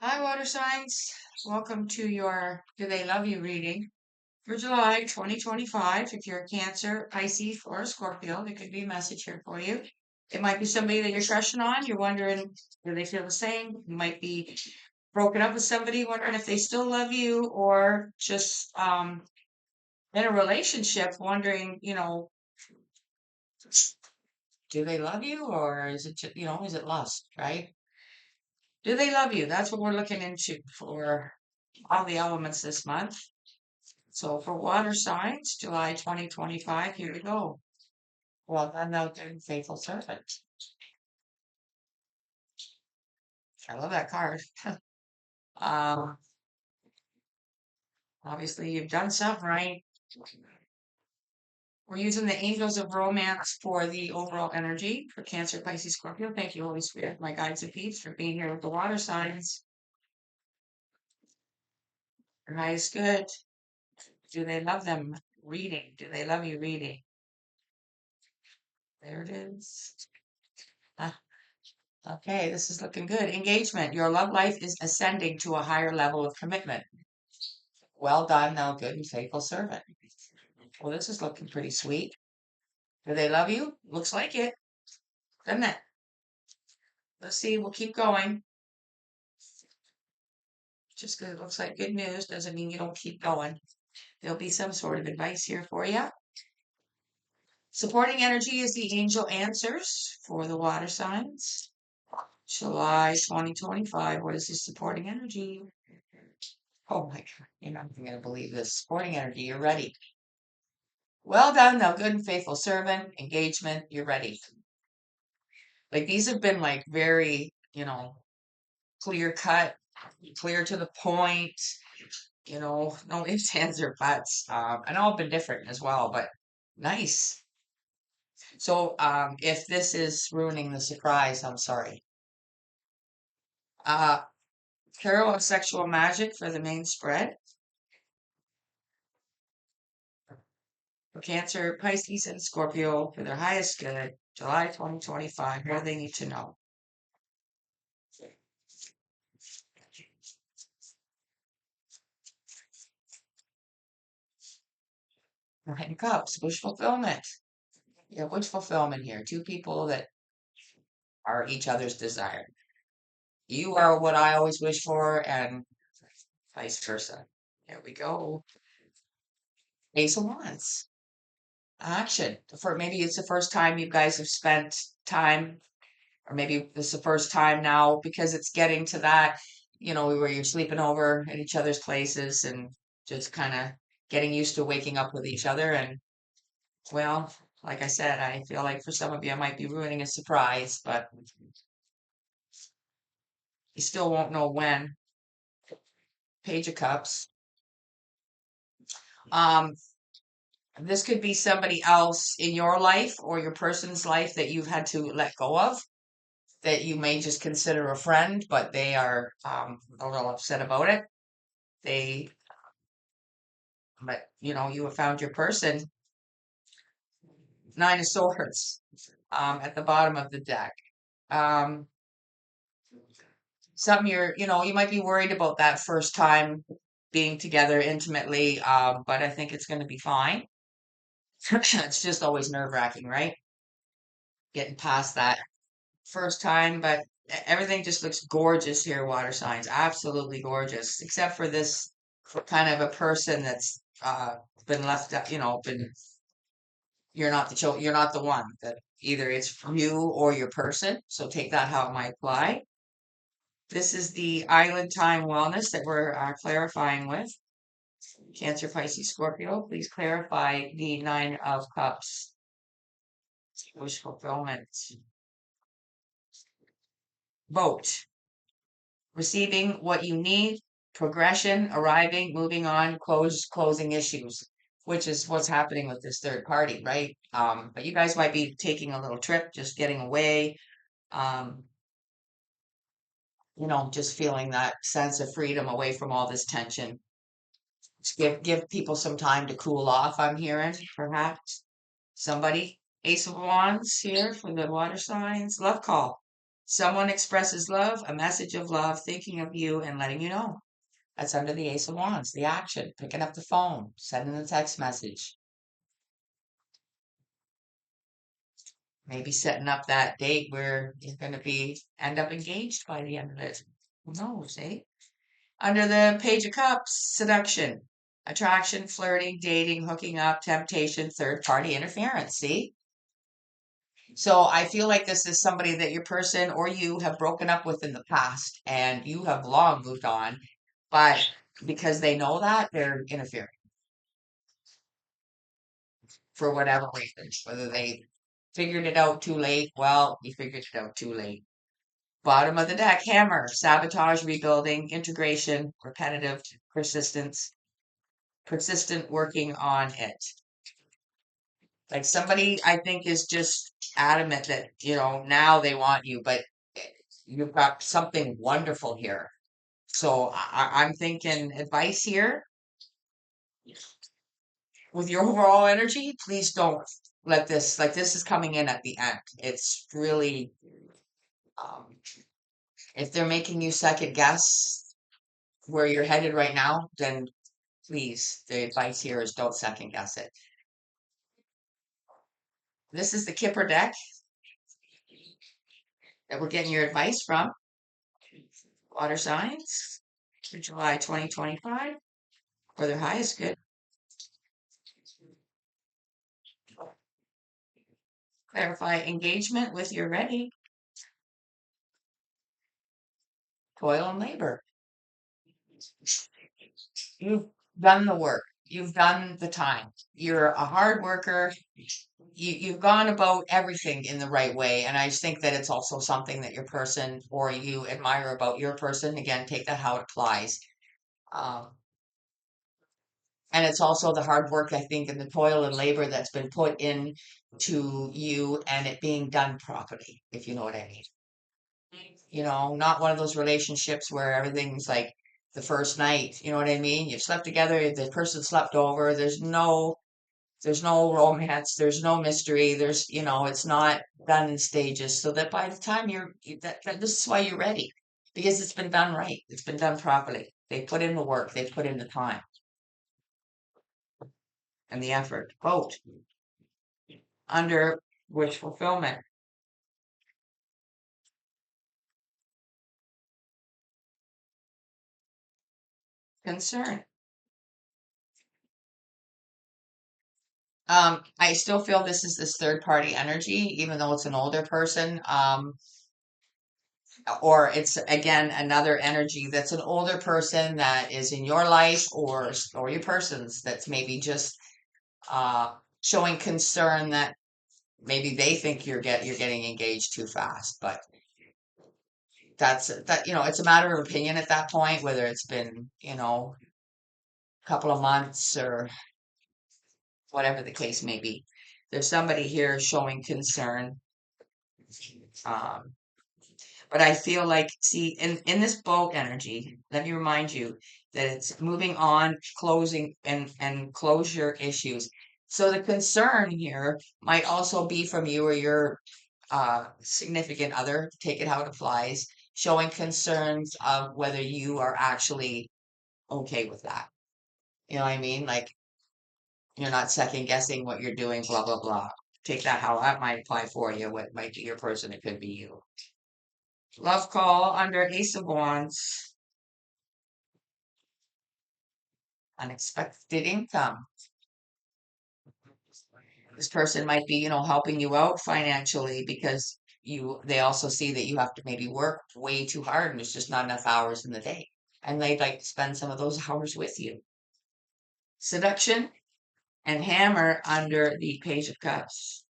Hi, water signs. Welcome to your Do They Love You reading for July 2025. If you're a Cancer, Pisces, or a Scorpio, there could be a message here for you. It might be somebody that you're crushing on. You're wondering, do they feel the same? You might be broken up with somebody, wondering if they still love you, or just in a relationship, wondering, do they love you, or is it, is it lust, right? Do they love you? That's what we're looking into for all the elements this month. So for water signs, July 2025, here we go. Well done, thou good and faithful servant. I love that card. Um, Obviously you've done something right. We're using the angels of romance for the overall energy for Cancer, Pisces, Scorpio. Thank you, Holy Spirit, my guides and peeps, for being here with the water signs. Your highest good. Do they love them? Reading. Do they love you reading? There it is. Ah, okay, this is looking good. Engagement. Your love life is ascending to a higher level of commitment. Well done, thou good and faithful servant. Well, this is looking pretty sweet. Do they love you? Looks like it, doesn't it? Let's see. We'll keep going. Just because it looks like good news doesn't mean you don't keep going. There'll be some sort of advice here for you. Supporting energy is the angel answers for the water signs. July 2025. What is this supporting energy? Oh my God, you're not even going to believe this. Supporting energy, you're ready. Well done, thou good and faithful servant. Engagement, you're ready. Like these have been like very, clear cut, clear to the point, no ifs, ands, or buts. I know I've been different as well, but nice. So if this is ruining the surprise, I'm sorry. Uh, Tarot of Sexual Magic for the main spread. For Cancer, Pisces, and Scorpio for their highest good, July 2025. What do they need to know? Nine Cups, wish fulfillment. Yeah, wish fulfillment here. Two people that are each other's desire. You are what I always wish for, and vice versa. There we go. Ace of Wands. Action. For maybe it's the first time you guys have spent time, or maybe this is the first time now because it's getting to that, where you're sleeping over at each other's places and just kind of getting used to waking up with each other. And well, like I said, I feel like for some of you, I might be ruining a surprise, but you still won't know when. Page of Cups. Um, this could be somebody else in your life or your person's life that you've had to let go of, that you may just consider a friend, but they are a little upset about it. They, but you have found your person. Nine of Swords at the bottom of the deck. Um, Something you might be worried about that first time being together intimately, but I think it's going to be fine. It's just always nerve-wracking, right? Getting past that first time, but everything just looks gorgeous here, water signs. Absolutely gorgeous, except for this kind of a person that's been left out, been you're not the one that either it's you or your person. So take that how it might apply. This is the island time wellness that we're clarifying with. Cancer, Pisces, Scorpio. Please clarify the Nine of Cups. Wish fulfillment. Vote. Receiving what you need, progression, arriving, moving on, closing issues, which is what's happening with this third party, right? But you guys might be taking a little trip, just getting away, um, just feeling that sense of freedom away from all this tension. Just give people some time to cool off, I'm hearing, perhaps. Somebody. Ace of Wands here for the water signs. Love call. Someone expresses love, a message of love, thinking of you and letting you know. That's under the Ace of Wands, the action, picking up the phone, sending a text message, maybe setting up that date where you're going to be end up engaged by the end of it. Who knows, eh? Under the Page of Cups, seduction, attraction, flirting, dating, hooking up, temptation, third party interference. See? So I feel like this is somebody that your person or you have broken up with in the past and you have long moved on, but because they know that, they're interfering for whatever reason, whether they figured it out too late. Well, you figured it out too late. Bottom of the deck, hammer, sabotage, rebuilding, integration, repetitive, persistence, persistent working on it. Like somebody I think is just adamant that, now they want you, but you've got something wonderful here. So I'm thinking advice here with your overall energy. Please don't let this, like, this is coming in at the end. It's really, um, if they're making you second guess where you're headed right now, then please, the advice here is don't second guess it. This is the Kipper deck that we're getting your advice from. Water signs for July 2025 for their highest good. Clarify engagement with your ready. Toil and labor. You've done the work. You've done the time. You're a hard worker. You've gone about everything in the right way. And I just think that it's also something that your person or you admire about your person. Again, take that how it applies. Um, and it's also the hard work, I think, and the toil and labor that's been put in to you and it being done properly, if you know what I mean. Not one of those relationships where everything's like the first night, you know what I mean? You've slept together, the person slept over, there's no romance, there's no mystery, it's not done in stages, so that by the time this is why you're ready. Because it's been done right. It's been done properly. They put in the work, they put in the time and the effort. Quote, under wish fulfillment, concern. I still feel this is this third party energy, even though it's an older person. Or it's again another energy that's an older person that is in your life or your person's that's maybe just uh showing concern that maybe they think you're getting engaged too fast. But it's a matter of opinion at that point, whether it's been, a couple of months or whatever the case may be. There's somebody here showing concern. Um, but I feel like, see, in this boat energy, let me remind you that it's moving on, closing and closure issues. So the concern here might also be from you or your significant other, take it how it applies, showing concerns of whether you are actually okay with that. You know what I mean? Like you're not second guessing what you're doing, blah, blah, blah. Take that how that might apply for you. What might be your person, it could be you. Love call under Ace of Wands. Unexpected income. This person might be, helping you out financially because they also see that you have to maybe work way too hard and there's just not enough hours in the day. And they'd like to spend some of those hours with you. Seduction and hammer under the Page of Cups.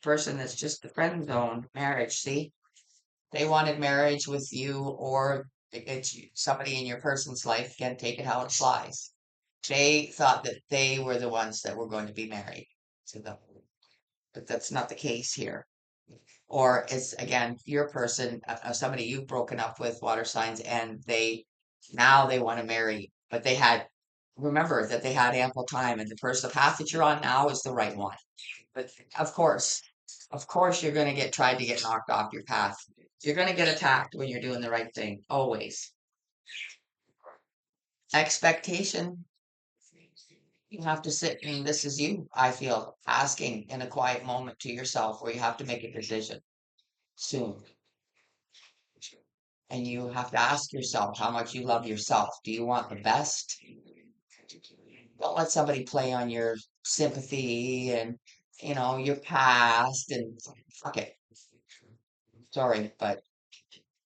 Person that's just the friend zone, marriage, see? They wanted marriage with you or it's somebody in your person's life, again, take it how it flies. They thought that they were the ones that were going to be married to them, but that's not the case here. Or it's again your person, somebody you've broken up with, water signs, and they want to marry, but remember that they had ample time, and the path that you're on now is the right one. But of course, Of course, you're going to get tried to get knocked off your path. You're going to get attacked when you're doing the right thing, always. Expectation. You have to sit and this is you, I feel, asking in a quiet moment to yourself where you have to make a decision soon. And you have to ask yourself how much you love yourself. Do you want the best? Don't let somebody play on your sympathy and, your past and fuck it. Sorry, but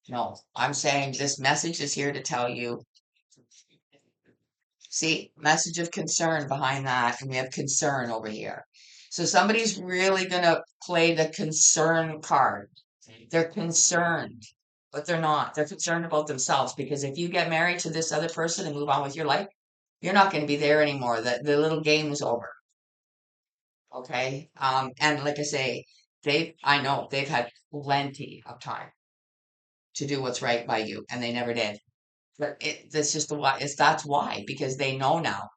no, I'm saying this message is here to tell you. See, message of concern behind that, and we have concern over here. So somebody's really gonna play the concern card. They're concerned, but they're not. They're concerned about themselves because if you get married to this other person and move on with your life, you're not going to be there anymore. The little game is over. Okay. And like I say, I know they've had plenty of time to do what's right by you, and they never did. But that's just the why. That's why because they know now.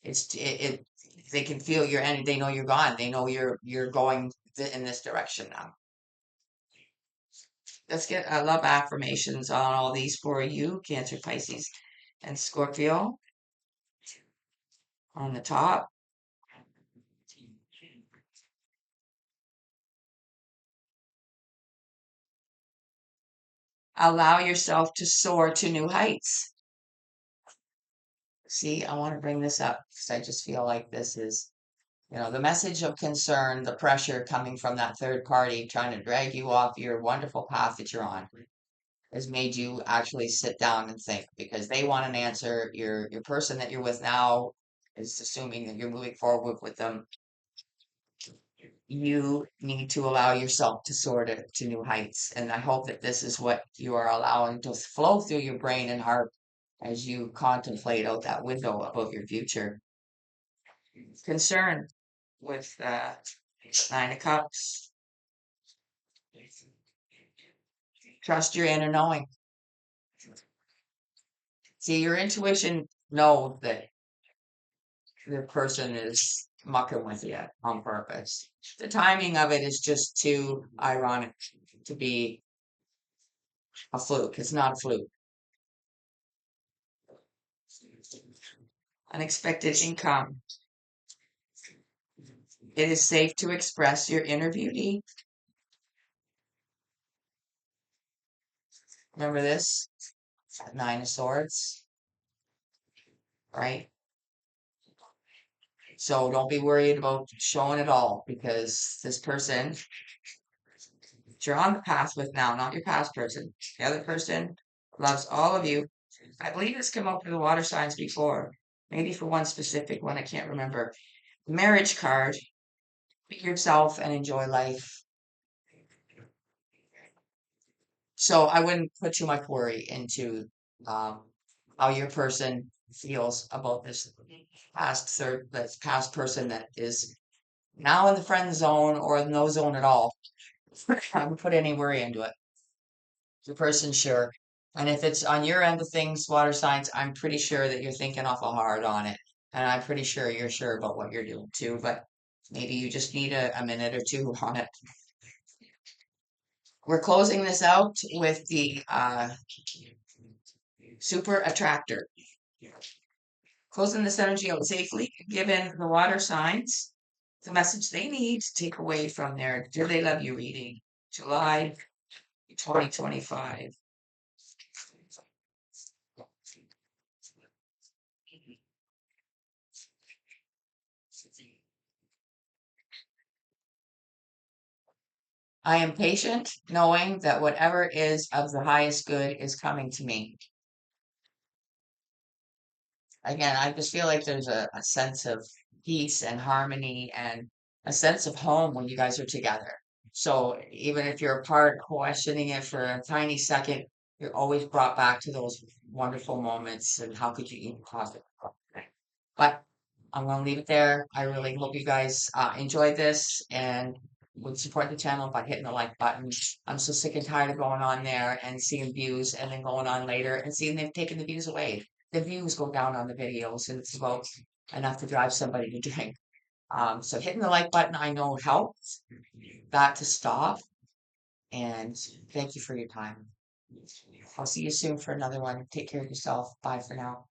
They can feel your energy. They know you're gone. They know you're going in this direction now. Let's get love affirmations on all these for you, Cancer, Pisces, and Scorpio on the top. Allow yourself to soar to new heights. See, I want to bring this up because I just feel like this is, the message of concern, the pressure coming from that third party trying to drag you off your wonderful path that you're on has made you actually sit down and think because they want an answer. Your person that you're with now is assuming that you're moving forward with them. You need to allow yourself to soar to new heights. And I hope that this is what you are allowing to flow through your brain and heart as you contemplate out that window about your future. Concern with Nine of Cups. Trust your inner knowing. See, your intuition knows that the person is mucking with you on purpose. The timing of it is just too ironic to be a fluke. It's not a fluke. Unexpected income. It is safe to express your inner beauty. Remember this? Nine of Swords, right? So don't be worried about showing it all because this person that you're on the path with now, not your past person, the other person loves all of you. I believe it's come up for the water signs before, maybe for one specific one, I can't remember. Marriage card, be yourself and enjoy life. So I wouldn't put too much worry into um, how your person feels about this past person that is now in the friend zone or in no zone at all. I would put any worry into it. Your person's sure. And if it's on your end of things, water signs, I'm pretty sure that you're thinking awful hard on it. And I'm pretty sure you're sure about what you're doing too, but maybe you just need a minute or two on it. We're closing this out with the super attractor. Closing this energy out safely, given the water signs the message they need to take away from their Do They Love You reading, July 2025. I am patient, knowing that whatever is of the highest good is coming to me. Again, I just feel like there's a sense of peace and harmony and a sense of home when you guys are together. So even if you're apart, questioning it for a tiny second, you're always brought back to those wonderful moments and how could you even possibly? But I'm going to leave it there. I really hope you guys enjoyed this and would support the channel by hitting the like button. I'm so sick and tired of going on there and seeing views and then going on later and seeing they've taken the views away. The views go down on the videos and it's about enough to drive somebody to drink. So hitting the like button, I know helps that to stop. And thank you for your time. I'll see you soon for another one. Take care of yourself. Bye for now.